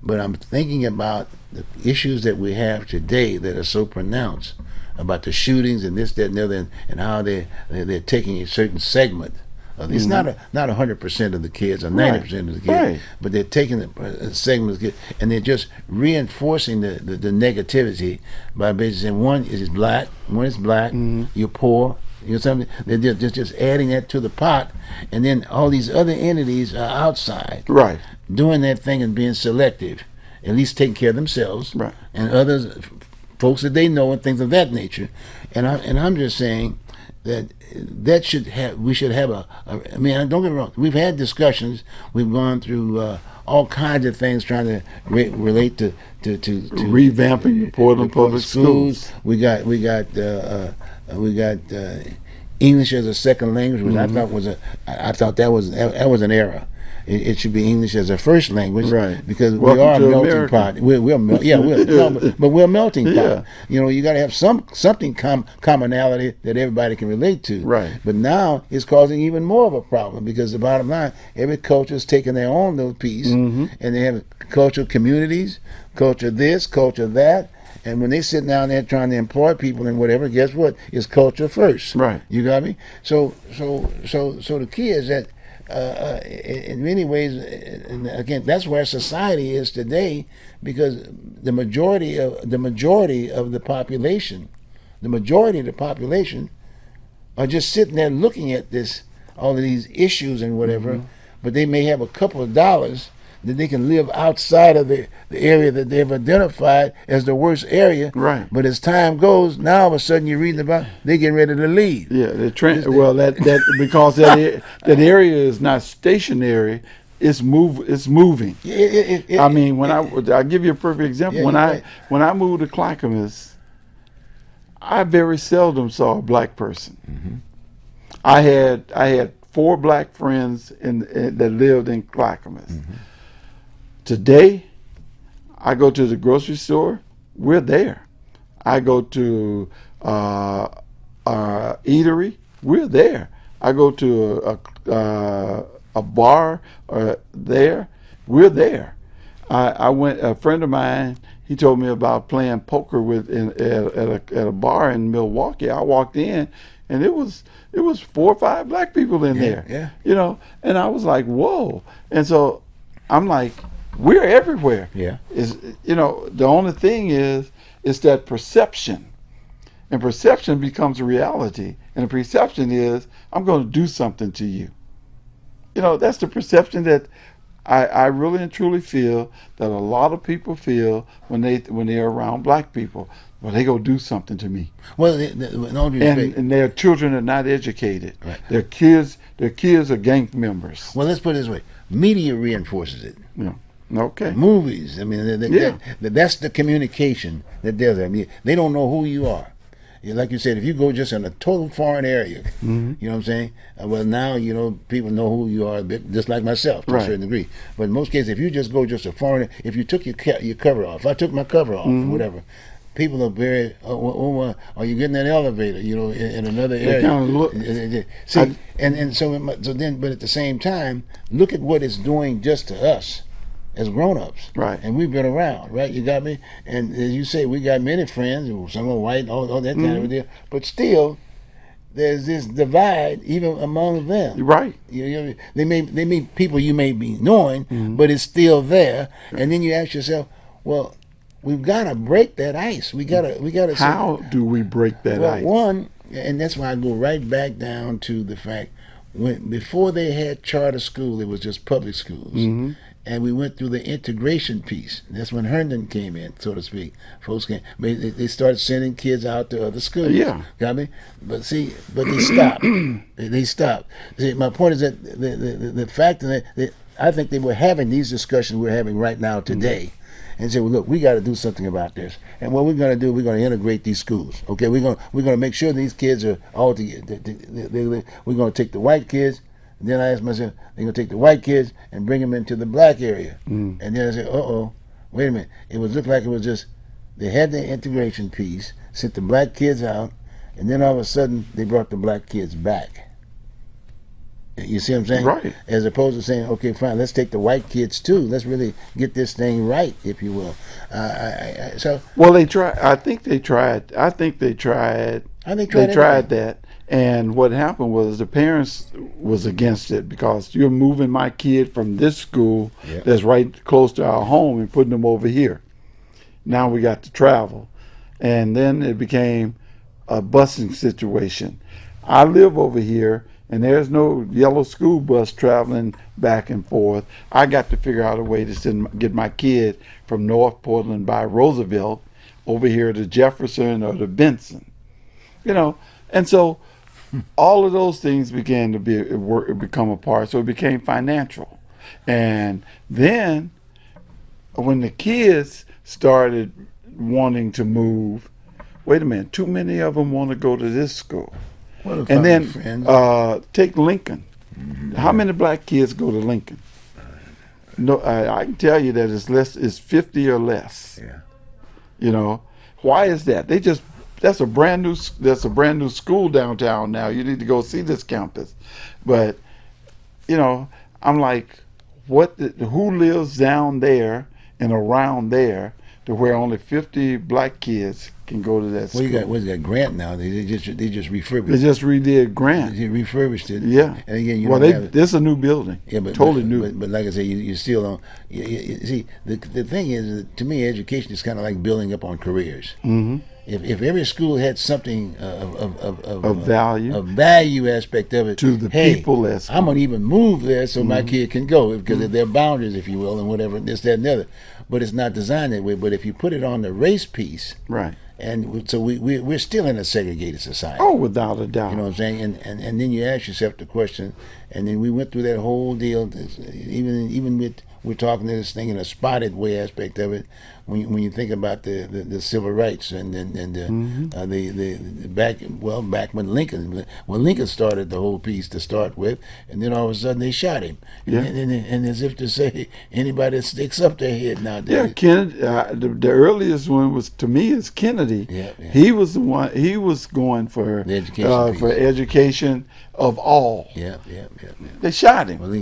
But I'm thinking about the issues that we have today that are so pronounced about the shootings and this, that, and the other, and how they're taking a certain segment. It's not 100% of the kids or 90% of the kids, Right. but they're taking a segment of the kids and they're just reinforcing the negativity by basically saying one is black, you're poor, You know something? They're just adding that to the pot, and then all these other entities are outside, Right. doing that thing and being selective, at least taking care of themselves, Right. and others, folks that they know and things of that nature. And I'm just saying that we should have I mean, don't get me wrong. We've had discussions. We've gone through all kinds of things trying to relate to Revamping the Portland Public Schools. We got English as a second language, which I thought that was an error. It should be English as a first language, Right? Because Welcome we are a to melting America. pot. But we're a melting pot. Yeah. You know, you got to have something commonality that everybody can relate to. Right. But now it's causing even more of a problem, because the bottom line, every culture is taking their own little piece, and they have cultural communities, culture this, culture that. And when they sit down there trying to employ people and whatever, guess what? It's culture first. Right. You got me? So the key is that in many ways, and again, that's where society is today, because the majority of the population are just sitting there looking at all of these issues and whatever, but they may have a couple of dollars that they can live outside of the area that they've identified as the worst area. Right. But as time goes, now all of a sudden you're reading about they're getting ready to leave. Yeah, well, that because that area is not stationary, it's moving. I mean, I'll give you a perfect example. Yeah, When I moved to Clackamas, I very seldom saw a black person. I had 4 black friends that lived in Clackamas. Today, I go to the grocery store, we're there. I go to eatery, we're there. I go to a bar there, we're there. A friend of mine, he told me about playing poker at a bar in Milwaukee. I walked in, and it was 4 or 5 black people in there. Yeah. You know, and I was like, whoa. And so I'm like, we're everywhere. Yeah. The only thing is that perception. And perception becomes a reality. And the perception is, I'm going to do something to you. That's the perception that I really and truly feel that a lot of people feel when they're around black people. Well, they go do something to me. Well, in all due respect, And their children are not educated. Right. Their kids are gang members. well, let's put it this way: media reinforces it. Yeah. Okay. Movies. I mean, that's the communication that does that. I mean, they don't know who you are. Like you said, if you go just in a total foreign area, you know what I'm saying? Well, now, people know who you are a bit, just like myself to a certain degree. But in most cases, if you just go just a foreign, if you took your cover off, if I took my cover off, or whatever, people are very, are you getting that elevator, in another area? Kind of look. See, but at the same time, look at what it's doing just to us as grown-ups. Right. And we've been around, right? You got me? And as you say, we got many friends, some are white, all that kind of deal. But still, there's this divide even among them. Right. They may people you may be knowing, but it's still there. And then you ask yourself, well, we've got to break that ice. We got to. How do we break that ice? One, and that's why I go right back down to the fact before they had charter school, it was just public schools. And we went through the integration piece. That's when Herndon came in, so to speak. Folks came. They started sending kids out to other schools. Yeah. Got me? But they stopped. They stopped. See, my point is that the fact that I think they were having these discussions we're having right now today, and say, well, look, we got to do something about this. And what we're going to do, we're going to integrate these schools. Okay, we're going to make sure these kids are all together. We're going to take the white kids. And then I asked myself, they're going to take the white kids and bring them into the black area. And then I said, wait a minute. It looked like it was just, they had the integration piece, sent the black kids out, and then all of a sudden they brought the black kids back. You see what I'm saying? Right. As opposed to saying, okay, fine, let's take the white kids too. Let's really get this thing right, if you will. Well, they tried. I think they tried. They tried that. And what happened was the parents was against it, because you're moving my kid from this school that's right close to our home and putting them over here. Now we got to travel. And then it became a busing situation. I live over here, and there's no yellow school bus traveling back and forth. I got to figure out a way to get my kid from North Portland by Roosevelt over here to Jefferson or to Benson. And so all of those things began to become a part. So it became financial. And then when the kids started wanting to move, wait a minute, too many of them want to go to this school. And then take Lincoln. Mm-hmm. How many black kids go to Lincoln? No, I can tell you that it's 50 or less. Yeah. Why is that? That's a brand new school downtown now. You need to go see this campus. But I'm like, who lives down there and around there to where only 50 black kids can go to that school? What's that Grant now? They just refurbished. They just redid Grant. They refurbished it. Yeah. And again, this is a new building. Yeah, but totally new. But like I say, you still don't. You see, the thing is, to me, education is kind of like building up on careers. Mm-hmm. If every school had something of value, a value aspect of it to the people, I'm gonna even move there so my kid can go, because there are boundaries, if you will, and whatever, this, that, and the other. But it's not designed that way. But if you put it on the race piece, right? And so we're still in a segregated society. Oh, without a doubt. You know what I'm saying? And then you ask yourself the question, and then we went through that whole deal. Even with, we're talking to this thing in a spotted way aspect of it. When you think about the civil rights and the back when Lincoln started the whole piece to start with, and then all of a sudden they shot him. Yeah. And as if to say, anybody that sticks up their head now. Yeah, Kennedy. The earliest one was, to me, is Kennedy. Yeah. He was the one. He was going for the education for education of all. Yeah. They shot him. Well,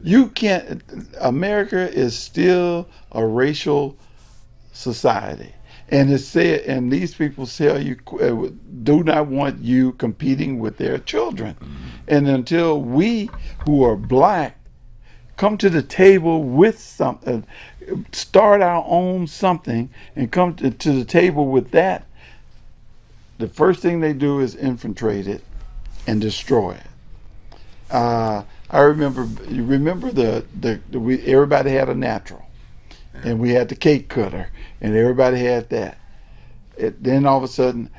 you can't. America is still a racial society, and it's said, and these people tell you do not want you competing with their children. And until we who are black come to the table with something, start our own something, and come to the table with that, the first thing they do is infiltrate it and destroy it. I remember. You remember everybody had a natural, and we had the cake cutter, and everybody had that. Then all of a sudden,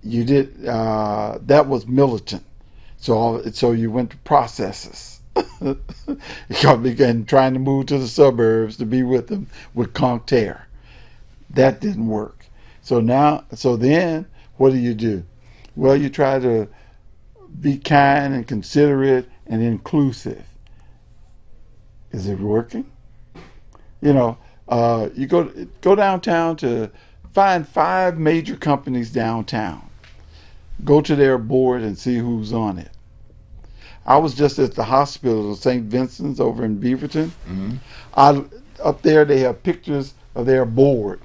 you did that was militant. So you went to processes. You began trying to move to the suburbs to be with them with Concert. That didn't work. So then what do? Well, you try to be kind and considerate and inclusive. Is it working? You go downtown to find 5 major companies downtown. Go to their board and see who's on it. I was just at the hospital, St. Vincent's over in Beaverton. Mm-hmm. Up there they have pictures of their board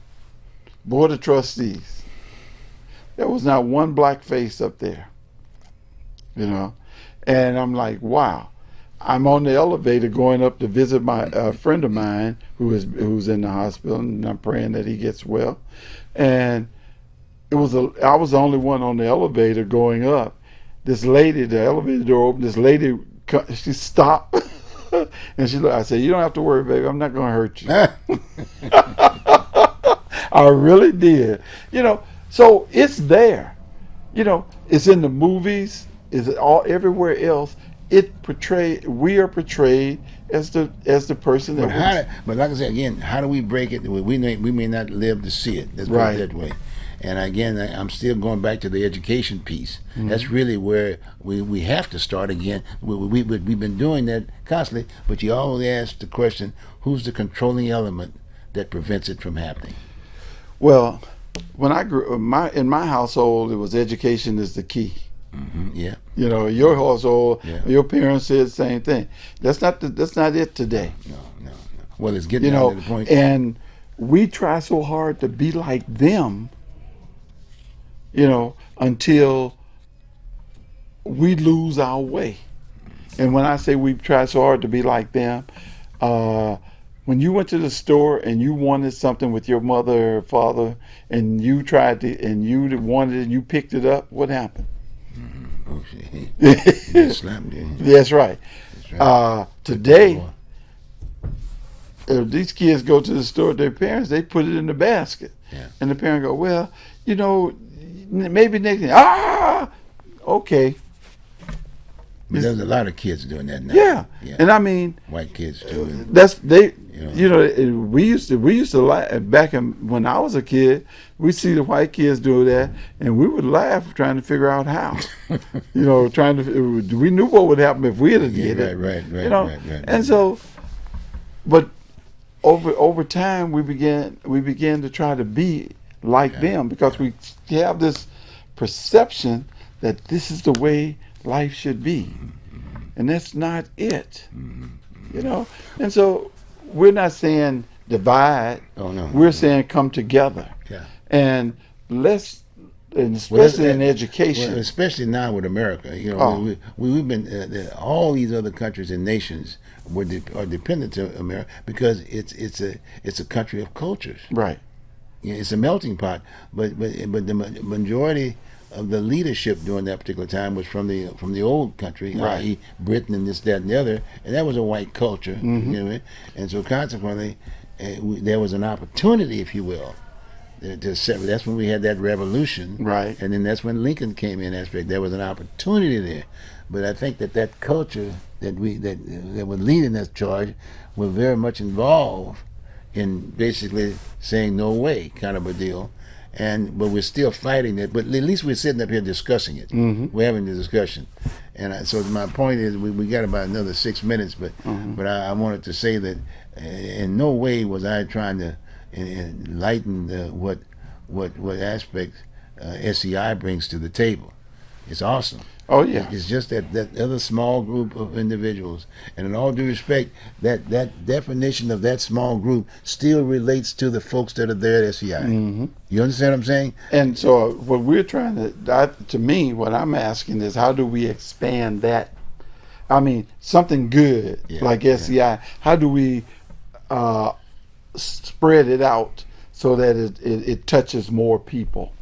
of trustees. There was not one black face up there. And I'm like, wow. I'm on the elevator going up to visit my friend of mine who's in the hospital, and I'm praying that he gets well. And I was the only one on the elevator going up. This lady, the elevator door opened. This lady, she stopped, and she looked. I said, "You don't have to worry, baby. I'm not going to hurt you." I really did. So it's there. It's in the movies. It's everywhere else. We are portrayed as the person that. But like I said again, how do we break it? We may not live to see it. Let's put it that way. And again, I'm still going back to the education piece. Mm-hmm. That's really where we have to start again. We've been doing that constantly, but you always ask the question, who's the controlling element that prevents it from happening? Well, when I grew in my household, it was education is the key. Mm-hmm. Yeah. Your household, your parents said the same thing. That's not it today. No. Well, it's getting down to the point. And we try so hard to be like them, until we lose our way. And when I say we try so hard to be like them, when you went to the store and you wanted something with your mother or father, and you tried to, and you wanted it, and you picked it up, what happened? Mm-hmm. He slapped you. That's right. That's right. Today, if these kids go to the store with their parents, they put it in the basket. Yeah. And the parent go, well, maybe next thing. Okay. But there's a lot of kids doing that now. Yeah. And I mean, white kids too. We used to laugh back when I was a kid. We see the white kids do that, and we would laugh trying to figure out how. We knew what would happen if we had did it. Right. And so, but over time, we began to try to be like them because we have this perception that this is the way life should be, and that's not it. And so we're not saying divide. Oh no. We're saying come together. Yeah. And especially in education. Well, especially now with America, we've been all these other countries and nations are dependent to America because it's a country of cultures. Right. It's a melting pot, but the majority of the leadership during that particular time was from the old country, right. i.e. Britain and this, that, and the other, and that was a white culture. And so consequently, there was an opportunity, if you will, to separate. That's when we had that revolution, right? And then that's when Lincoln came in. There was an opportunity there, but I think that culture that was leading that charge were very much involved in basically saying no way kind of a deal. But we're still fighting it. But at least we're sitting up here discussing it. We're having the discussion. And so my point is, we got about another 6 minutes. But I wanted to say that in no way was I trying to enlighten what aspects SEI brings to the table. It's awesome. Oh yeah. It's just that other small group of individuals, and in all due respect, that definition of that small group still relates to the folks that are there at SEI. You understand what I'm saying? And so what we're trying to me, what I'm asking is, how do we expand that? I mean, something good like SEI. Yeah. How do we spread it out so that it touches more people?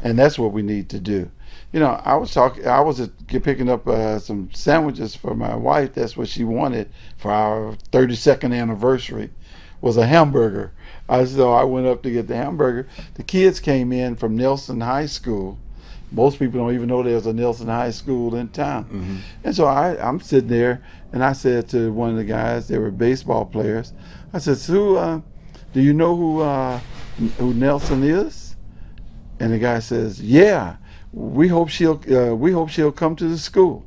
And that's what we need to do. I was picking up some sandwiches for my wife. That's what she wanted for our 32nd anniversary, was a hamburger. So I went up to get the hamburger. The kids came in from Nelson High School. Most people don't even know there's a Nelson High School in town. And so I'm sitting there, and I said to one of the guys, they were baseball players, I said, "So, do you know who Nelson is?" And the guy says, "Yeah. We hope she'll come to the school."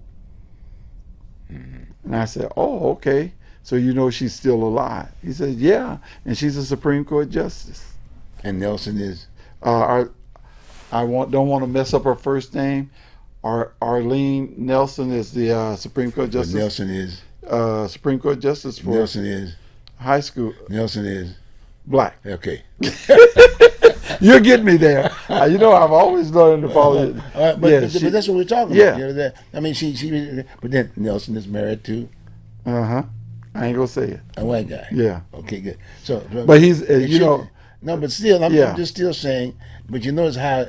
And I said, "Oh, okay. So she's still alive?" He said, "Yeah, and she's a Supreme Court justice." And Nelson is? I don't want to mess up her first name. Arlene Nelson is the Supreme Court justice. But Nelson is? Supreme Court justice for Nelson is? High school. Nelson is? Black. Okay. You're getting me there. I've always learned to follow it. But that's what we're talking about. Yeah. I mean, but then Nelson is married to? I ain't gonna say it. A white guy. Yeah. Okay, good. So, but he's, No, but still, I'm just still saying. But you notice how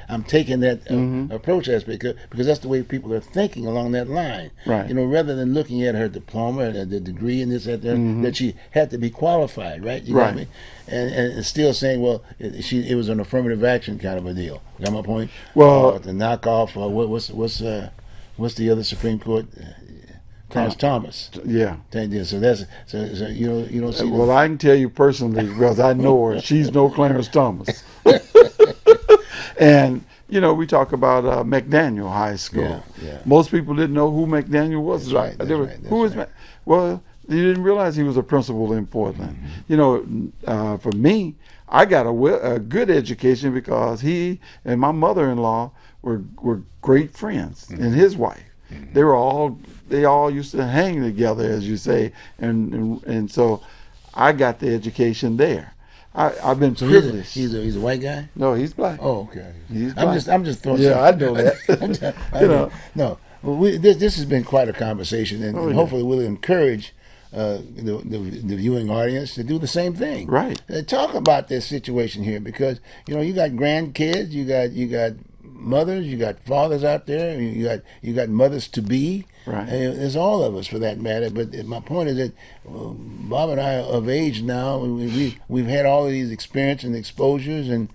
I'm taking that approach aspect, because that's the way people are thinking along that line. Right. Rather than looking at her diploma, the degree, and this, that she had to be qualified, right? You right. Got me? And still saying, well, it was an affirmative action kind of a deal. Got my point? Well, to knock off what's the other Supreme Court? Clarence Thomas. Yeah. So that's you don't see. Well, I can tell you personally, because I know her. She's no Clarence Thomas. And we talk about McDaniel High School. Yeah. Most people didn't know who McDaniel was. That's right. Who is Mac? Well, you didn't realize he was a principal in Portland. For me, I got a good education because he and my mother-in-law were great friends, and his wife. They all used to hang together, as you say, and so I got the education there. I've been privileged. He's a white guy? No, he's black. Oh, okay. He's black. I'm just throwing. Yeah, I know that. No. Well, this has been quite a conversation, and hopefully we'll encourage the viewing audience to do the same thing. Right. Talk about this situation here, because you got grandkids, you got mothers, you got fathers out there, you got mothers to be. Right. There's all of us for that matter. But my point is that Bob and I are of age now. We've had all of these experiences and exposures, and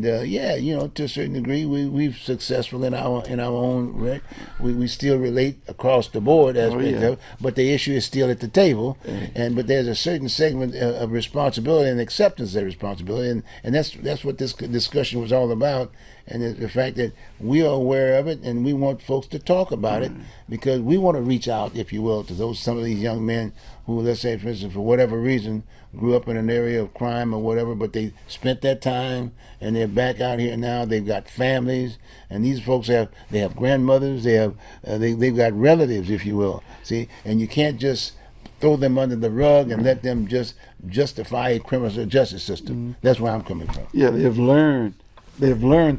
yeah, you know, to a certain degree, we've successful in our own right. We still relate across the board aspect of it, but the issue is still at the table, but there's a certain segment of responsibility and acceptance of that responsibility, and that's what this discussion was all about. And the fact that we are aware of it, and we want folks to talk about it, because we want to reach out, if you will, to some of these young men who, let's say, for instance, for whatever reason, grew up in an area of crime or whatever, but they spent that time and they're back out here now. They've got families, and these folks have grandmothers, they've got relatives, if you will. See, and you can't just throw them under the rug and let them just justify a criminal justice system. That's where I'm coming from. Yeah, they've learned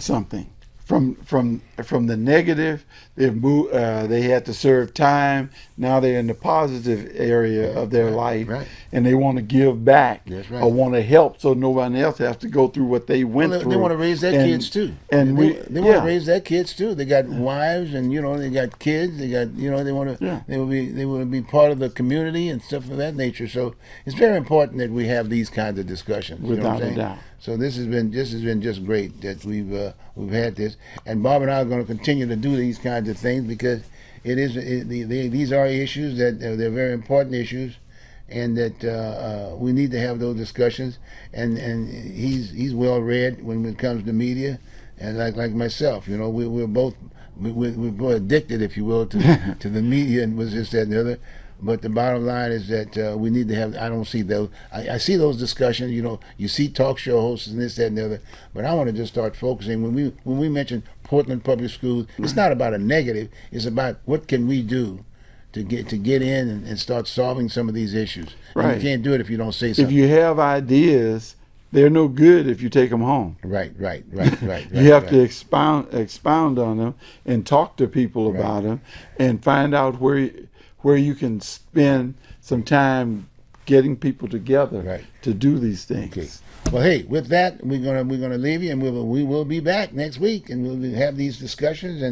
something from the negative. They've moved. They had to serve time. Now they're in the positive area of their life, and they want to give back. That's right. Or want to help, so no one else has to go through what they went through. They want to raise their kids too. And they want to raise their kids too. They got wives, and you know, they got kids. They got, you know, they want to. They want to be part of the community and stuff of that nature. So it's very important that we have these kinds of discussions. Without a doubt. So this has been just great that we've had this, and Bob and I are going to continue to do these kinds of things, because these are issues that they're very important issues, and that we need to have those discussions. And he's well read when it comes to media, and like myself, you know, we're both addicted, if you will, to the media, and was this, that, and the other. But the bottom line is that we need to have. I don't see those. I see those discussions. You know, you see talk show hosts and this, that, and the other. But I want to just start focusing. When we mention Portland Public Schools, it's not about a negative. It's about what can we do to get in and start solving some of these issues. Right. And you can't do it if you don't say something. If you have ideas, they're no good if you take them home. Right. You have to expound on them and talk to people about them, and find out where you can spend some time getting people together to do these things. Okay. Well, hey, with that, we're gonna leave you, and we will be back next week, and we'll have these discussions,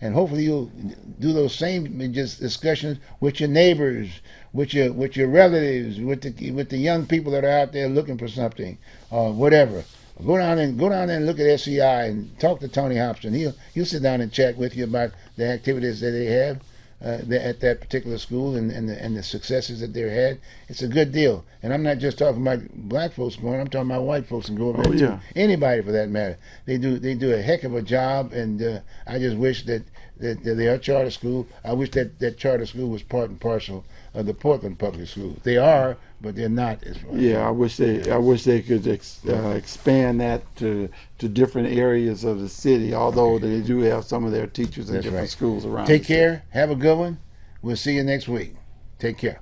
and hopefully you'll do those same just discussions with your neighbors, with your relatives, with the young people that are out there looking for something, whatever. Go down there and look at SEI and talk to Tony Hobson. He'll sit down and chat with you about the activities that they have at that particular school, and the successes that they've had. It's a good deal. And I'm not just talking about black folks going. I'm talking about white folks and go over there too. Anybody for that matter. They do a heck of a job, and I just wish that they are charter school. I wish that charter school was part and parcel of the Portland Public Schools. They are, but they're not as far. Yeah, I wish they could expand that to different areas of the city. Although they do have some of their teachers in different schools around. Take care. Have a good one. We'll see you next week. Take care.